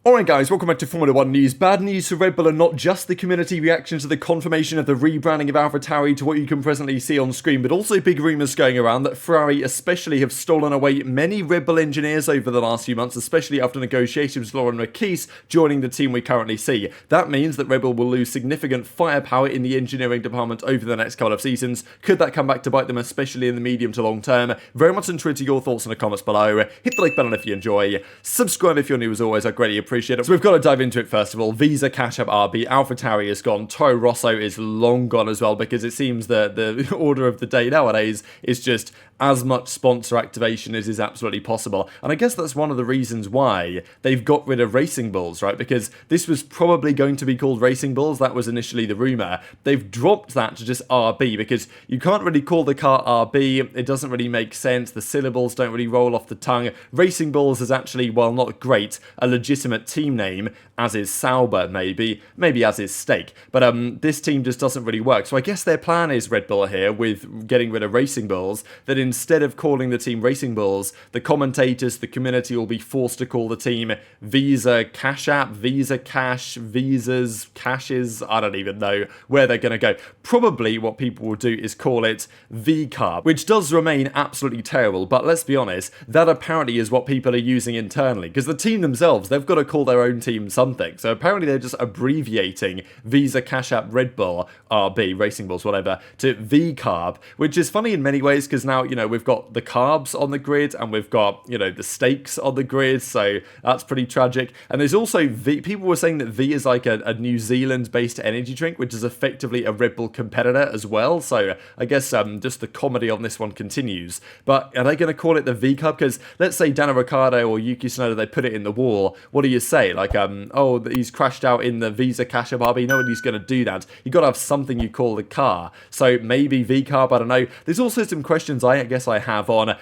Alright guys, welcome back to Formula 1 news. Bad news for Red Bull and not just the community reaction to the confirmation of the rebranding of AlphaTauri to what you can presently see on screen, but also big rumours going around that Ferrari especially have stolen away many Red Bull engineers over the last few months, especially after negotiations with Laurent Marquis joining the team we currently see. That means that Red Bull will lose significant firepower in the engineering department over the next couple of seasons. Could that come back to bite them, especially in the medium to long term? Very much interested your thoughts in the comments below. Hit the like button if you enjoy. Subscribe if you're new as always, I greatly appreciate it. So we've got to dive into it first of all. Visa Cash App RB, AlphaTauri is gone, Toro Rosso is long gone as well, because it seems that the order of the day nowadays is just as much sponsor activation as is absolutely possible. And I guess that's one of the reasons why they've got rid of Racing Bulls, right? Because this was probably going to be called Racing Bulls. That was initially the rumour. They've dropped that to just RB because you can't really call the car RB. It doesn't really make sense. The syllables don't really roll off the tongue. Racing Bulls is actually, while not great, a legitimate team name, as is Sauber, maybe as is Stake. But this team just doesn't really work. So I guess their plan is, Red Bull here, with getting rid of Racing Bulls, that instead of calling the team Racing Bulls, the commentators, the community will be forced to call the team Visa Cash App, Visa Cash, Visas, Cashes. I don't even know where they're going to go. Probably what people will do is call it VCARB, which does remain absolutely terrible. But let's be honest, that apparently is what people are using internally, because the team themselves, they've got to call their own team something. So apparently they're just abbreviating Visa Cash App Red Bull, RB, Racing Bulls, whatever, to VCARB, which is funny in many ways because now, you know, we've got the carbs on the grid and we've got, you know, the stakes on the grid. So that's pretty tragic. And there's also people were saying that V is like a New Zealand based energy drink, which is effectively a Red Bull competitor as well. So I guess just the comedy on this one continues. But are they going to call it the VCARB? Because let's say Daniel Ricciardo or Yuki Tsunoda, they put it in the wall. What do you say? Like, oh, he's crashed out in the Visa Cash App RB. Nobody's going to do that. You've got to have something you call the car. So maybe VCARB, I don't know. There's also some questions I guess I have on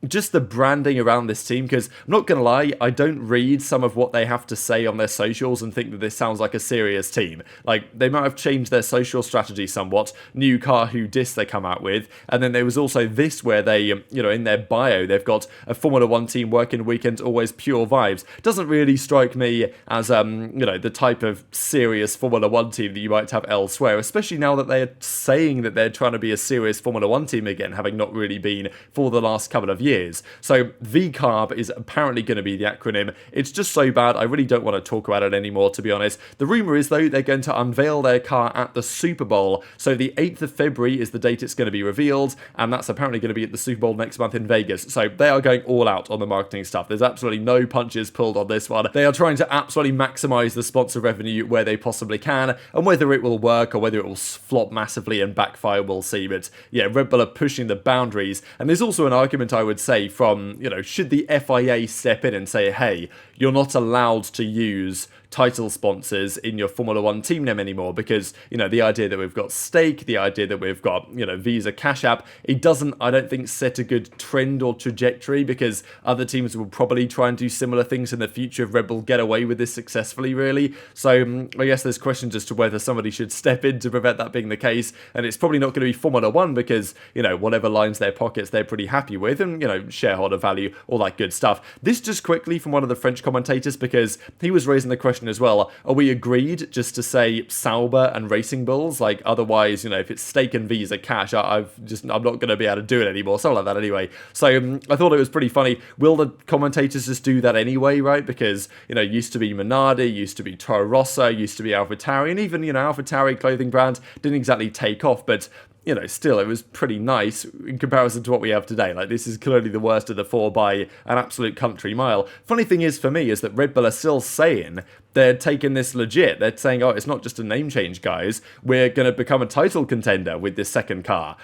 just the branding around this team, because I'm not going to lie, I don't read some of what they have to say on their socials and think that this sounds like a serious team. Like, they might have changed their social strategy somewhat, new car who dis they come out with, and then there was also this where they, you know, in their bio, they've got a Formula 1 team working weekends, always pure vibes. Doesn't really strike me as, you know, the type of serious Formula 1 team that you might have elsewhere, especially now that they're saying that they're trying to be a serious Formula 1 team again, having not really been for the last couple of years. So VCARB is apparently going to be the acronym. It's just so bad, I really don't want to talk about it anymore, to be honest. The rumour is, though, they're going to unveil their car at the Super Bowl. So the 8th of February is the date it's going to be revealed, and that's apparently going to be at the Super Bowl next month in Vegas. So they are going all out on the marketing stuff. There's absolutely no punches pulled on this one. They are trying to absolutely maximise the sponsor revenue where they possibly can, and whether it will work or whether it will flop massively and backfire, we'll see. But yeah, Red Bull are pushing the boundaries, and there's also an argument, I would say, from, you know, should the FIA step in and say, hey, you're not allowed to use title sponsors in your Formula 1 team name anymore, because, you know, the idea that we've got Stake, the idea that we've got, you know, Visa Cash App, it doesn't, I don't think, set a good trend or trajectory, because other teams will probably try and do similar things in the future if Red Bull get away with this successfully, really. So I guess there's questions as to whether somebody should step in to prevent that being the case, and it's probably not going to be Formula 1 because, you know, whatever lines their pockets they're pretty happy with, and, you know, shareholder value, all that good stuff. This just quickly from one of the French commentators, because he was raising the question as well, are we agreed just to say Sauber and Racing Bulls? Like, otherwise, you know, if it's Stake and Visa Cash, I'm not going to be able to do it anymore, something like that anyway. So I thought it was pretty funny. Will the commentators just do that anyway, right? Because, you know, used to be Minardi, used to be Toro Rosso, used to be AlphaTauri, and even, you know, AlphaTauri clothing brand didn't exactly take off, but, you know, still, it was pretty nice in comparison to what we have today. Like, this is clearly the worst of the four by an absolute country mile. Funny thing is, for me, is that Red Bull are still saying they're taking this legit. They're saying, oh, it's not just a name change, guys. We're going to become a title contender with this second car.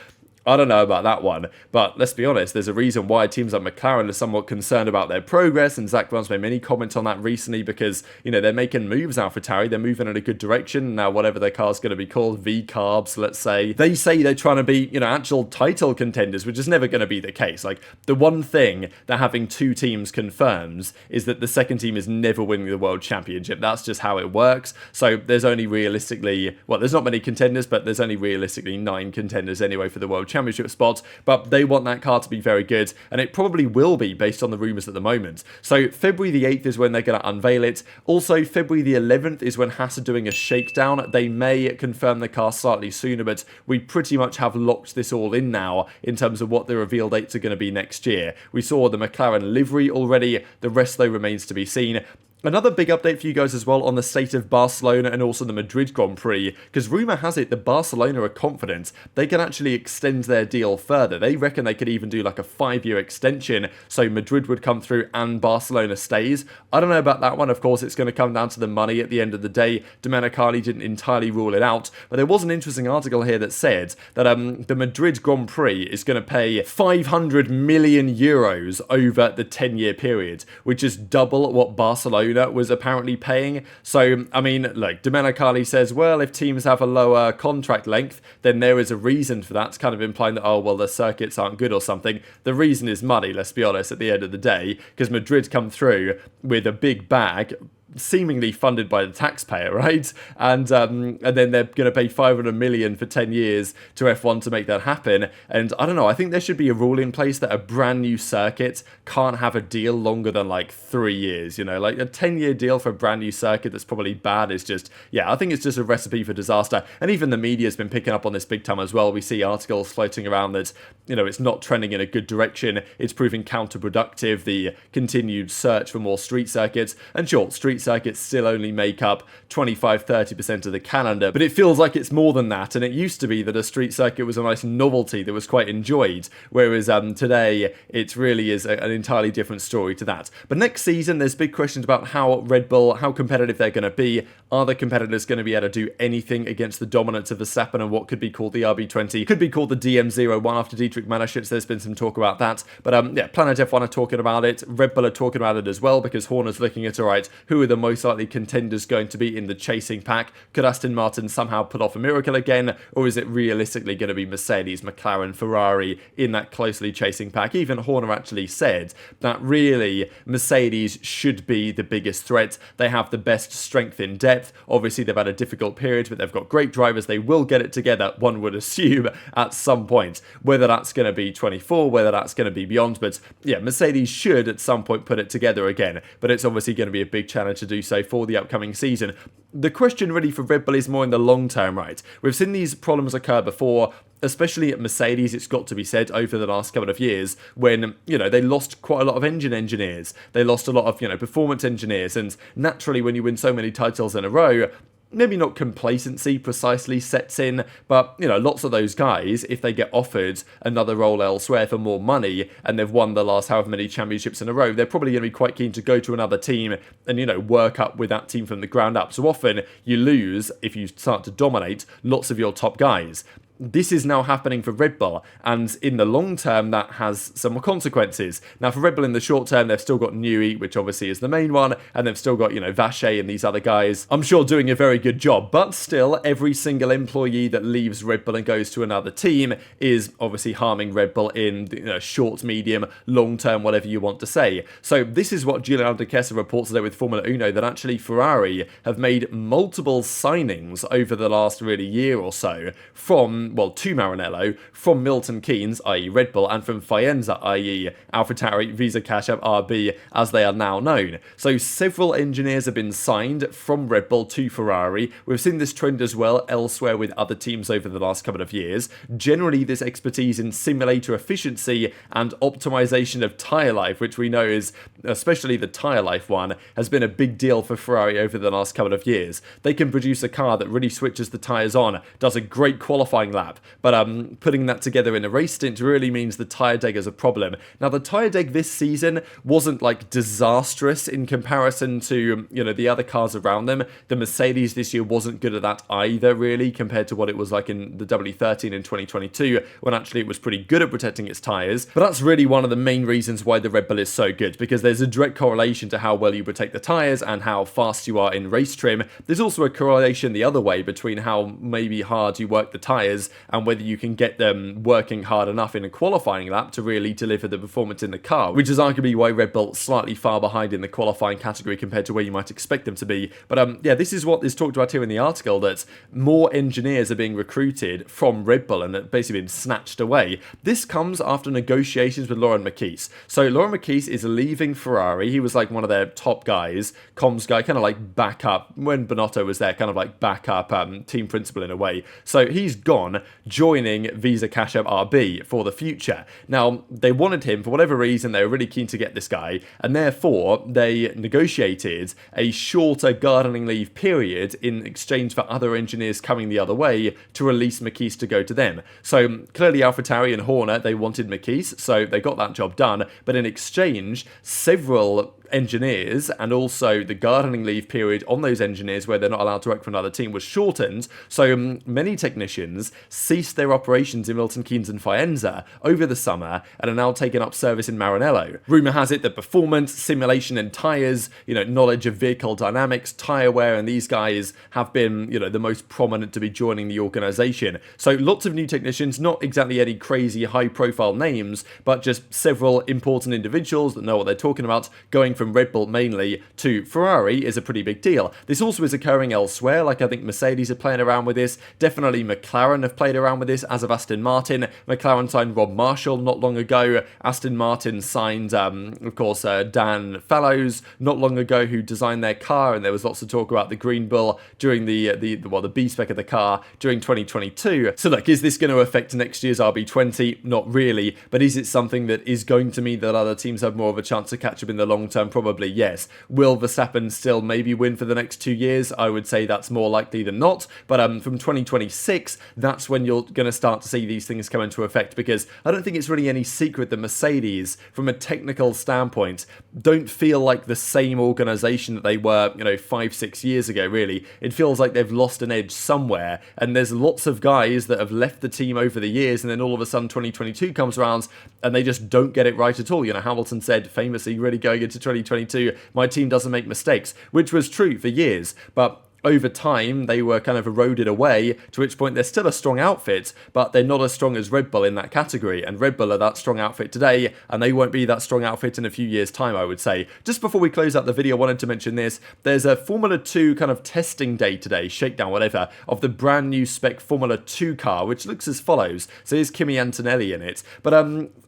I don't know about that one, but let's be honest, there's a reason why teams like McLaren are somewhat concerned about their progress, and Zach Brown's made many comments on that recently because, you know, they're making moves, AlphaTauri, they're moving in a good direction. Now, whatever their car's going to be called, VCARBs, let's say, they say they're trying to be, you know, actual title contenders, which is never going to be the case. Like, the one thing that having two teams confirms is that the second team is never winning the World Championship. That's just how it works. So there's only realistically, well, there's not many contenders, but there's only realistically 9 contenders anyway for the World World Championship spot, but they want that car to be very good, and it probably will be based on the rumours at the moment. So February the 8th is when they're going to unveil it. Also, February the 11th is when Haas are doing a shakedown. They may confirm the car slightly sooner, but we pretty much have locked this all in now in terms of what the reveal dates are going to be next year. We saw the McLaren livery already. The rest, though, remains to be seen. Another big update for you guys as well on the state of Barcelona and also the Madrid Grand Prix, because rumour has it that Barcelona are confident they can actually extend their deal further. They reckon they could even do like a 5-year extension, so Madrid would come through and Barcelona stays. I don't know about that one. Of course, it's going to come down to the money at the end of the day. Domenicali didn't entirely rule it out, but there was an interesting article here that said that the Madrid Grand Prix is going to pay 500 million euros over the 10-year period, which is double what Barcelona was apparently paying. So, I mean, like, Domenicali says, well, if teams have a lower contract length, then there is a reason for that. It's kind of implying that, oh, well, the circuits aren't good or something. The reason is money, let's be honest, at the end of the day, because Madrid come through with a big bag, seemingly funded by the taxpayer, right? And then they're going to pay 500 million for 10 years to F1 to make that happen. And I don't know, I think there should be a rule in place that a brand new circuit can't have a deal longer than like 3 years, you know, like a 10-year deal for a brand new circuit that's probably bad is just, yeah, I think it's just a recipe for disaster. And even the media's been picking up on this big time as well. We see articles floating around that, you know, it's not trending in a good direction. It's proving counterproductive, the continued search for more street circuits. And sure, street circuits still only make up 25-30% of the calendar, but it feels like it's more than that. And it used to be that a street circuit was a nice novelty that was quite enjoyed, whereas today it really is an entirely different story to that. But next season there's big questions about how Red Bull, how competitive they're going to be. Are the competitors going to be able to do anything against the dominance of Verstappen and what could be called the RB20, could be called the DM01 after Dietrich Mateschitz? There's been some talk about that, but yeah, Planet F1 are talking about it, Red Bull are talking about it as well, because Horner's looking at, alright, who are the most likely contenders going to be in the chasing pack? Could Aston Martin somehow pull off a miracle again, or is it realistically going to be Mercedes, McLaren, Ferrari in that closely chasing pack? Even Horner actually said that really Mercedes should be the biggest threat. They have the best strength in depth. Obviously they've had a difficult period, but they've got great drivers. They will get it together, one would assume, at some point. Whether that's going to be 24, whether that's going to be beyond, but yeah, Mercedes should at some point put it together again, but it's obviously going to be a big challenge to do so for the upcoming season. The question really for Red Bull is more in the long term, right? We've seen these problems occur before, especially at Mercedes, it's got to be said, over the last couple of years, when, you know, they lost quite a lot of engine engineers. They lost a lot of, you know, performance engineers, and naturally when you win so many titles in a row, maybe not complacency precisely sets in, but, you know, lots of those guys, if they get offered another role elsewhere for more money, and they've won the last however many championships in a row, they're probably going to be quite keen to go to another team and, you know, work up with that team from the ground up. So often you lose, if you start to dominate, lots of your top guys. This is now happening for Red Bull, and in the long term that has some consequences. Now for Red Bull in the short term, they've still got Newey, which obviously is the main one, and they've still got, you know, Vache and these other guys, I'm sure doing a very good job, but still every single employee that leaves Red Bull and goes to another team is obviously harming Red Bull in, you know, short, medium, long term, whatever you want to say. So this is what Giuliano De Chessa reports today with Formula Uno, that actually Ferrari have made multiple signings over the last really year or so from, well, to Maranello, from Milton Keynes, i.e. Red Bull, and from Faenza, i.e. AlphaTauri, VCARB, RB, as they are now known. So several engineers have been signed from Red Bull to Ferrari. We've seen this trend as well elsewhere with other teams over the last couple of years. Generally, this expertise in simulator efficiency and optimization of tyre life, which we know is, especially the tyre life one, has been a big deal for Ferrari over the last couple of years. They can produce a car that really switches the tyres on, does a great qualifying lap, but putting that together in a race stint really means the tyre deg is a problem. Now, the tyre deg this season wasn't like disastrous in comparison to, you know, the other cars around them. The Mercedes this year wasn't good at that either, really, compared to what it was like in the W13 in 2022, when actually it was pretty good at protecting its tyres. But that's really one of the main reasons why the Red Bull is so good, because there's a direct correlation to how well you protect the tyres and how fast you are in race trim. There's also a correlation the other way between how maybe hard you work the tyres tyres and whether you can get them working hard enough in a qualifying lap to really deliver the performance in the car, which is arguably why Red Bull slightly far behind in the qualifying category compared to where you might expect them to be. But yeah, this is what is talked about here in the article, that more engineers are being recruited from Red Bull and have basically been snatched away. This comes after negotiations with Laurent Mekies. So Laurent Mekies is leaving Ferrari. He was like one of their top guys, comms guy, kind of like backup when Bonotto was there, kind of like backup team principal in a way. So he's gone, joining VCARB RB for the future. Now, they wanted him for whatever reason. They were really keen to get this guy, and therefore they negotiated a shorter gardening leave period in exchange for other engineers coming the other way to release Mekies to go to them. So clearly AlphaTauri and Horner, they wanted Mekies, so they got that job done, but in exchange, several engineers and also the gardening leave period on those engineers where they're not allowed to work for another team was shortened, so many technicians ceased their operations in Milton Keynes and Faenza over the summer and are now taking up service in Maranello. Rumour has it that performance, simulation and tyres, knowledge of vehicle dynamics, tyre wear, and these guys have been, the most prominent to be joining the organisation. So lots of new technicians, not exactly any crazy high profile names, but just several important individuals that know what they're talking about, going from Red Bull mainly to Ferrari is a pretty big deal. This also is occurring elsewhere, like I think Mercedes are playing around with this, definitely McLaren have played around with this, as of Aston Martin. McLaren signed Rob Marshall not long ago. Aston Martin signed, of course, Dan Fallows not long ago, who designed their car, and there was lots of talk about the Green Bull during the B-spec of the car during 2022. So look, is this going to affect next year's RB20? Not really, but is it something that is going to mean that other teams have more of a chance to catch up in the long term? Probably yes. Will Verstappen still maybe win for the next 2 years? I would say that's more likely than not, but from 2026, that's when you're going to start to see these things come into effect, because I don't think it's really any secret that Mercedes, from a technical standpoint, don't feel like the same organisation that they were, 5-6 years ago, really. It feels like they've lost an edge somewhere, and there's lots of guys that have left the team over the years, and then all of a sudden 2022 comes around, and they just don't get it right at all. Hamilton said famously, really going into 2022, my team doesn't make mistakes, which was true for years, but over time, they were kind of eroded away, to which point they're still a strong outfit, but they're not as strong as Red Bull in that category, and Red Bull are that strong outfit today, and they won't be that strong outfit in a few years' time, I would say. Just before we close out the video, I wanted to mention this. There's a Formula 2 kind of testing day today, shakedown, whatever, of the brand new spec Formula 2 car, which looks as follows. So here's Kimi Antonelli in it, but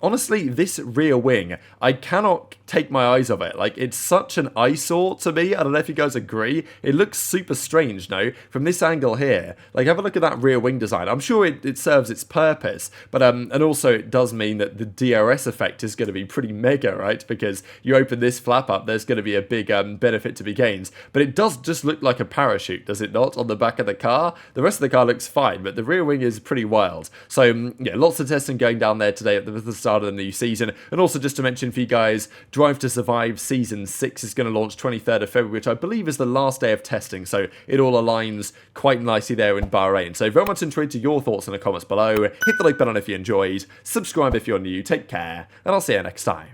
honestly, this rear wing, I cannot take my eyes off it. Like, it's such an eyesore to me. I don't know if you guys agree. It looks super strange, no? From this angle here, like, have a look at that rear wing design. I'm sure it serves its purpose, but and also it does mean that the DRS effect is going to be pretty mega, right? Because you open this flap up, there's going to be a big benefit to be gained. But it does just look like a parachute, does it not, on the back of the car? The rest of the car looks fine, but the rear wing is pretty wild. So yeah, lots of testing going down there today at the start of the new season. And also just to mention for you guys, Drive to Survive Season 6 is going to launch 23rd of February, which I believe is the last day of testing. So it all aligns quite nicely there in Bahrain. So very much intrigued to your thoughts in the comments below. Hit the like button if you enjoyed. Subscribe if you're new. Take care. And I'll see you next time.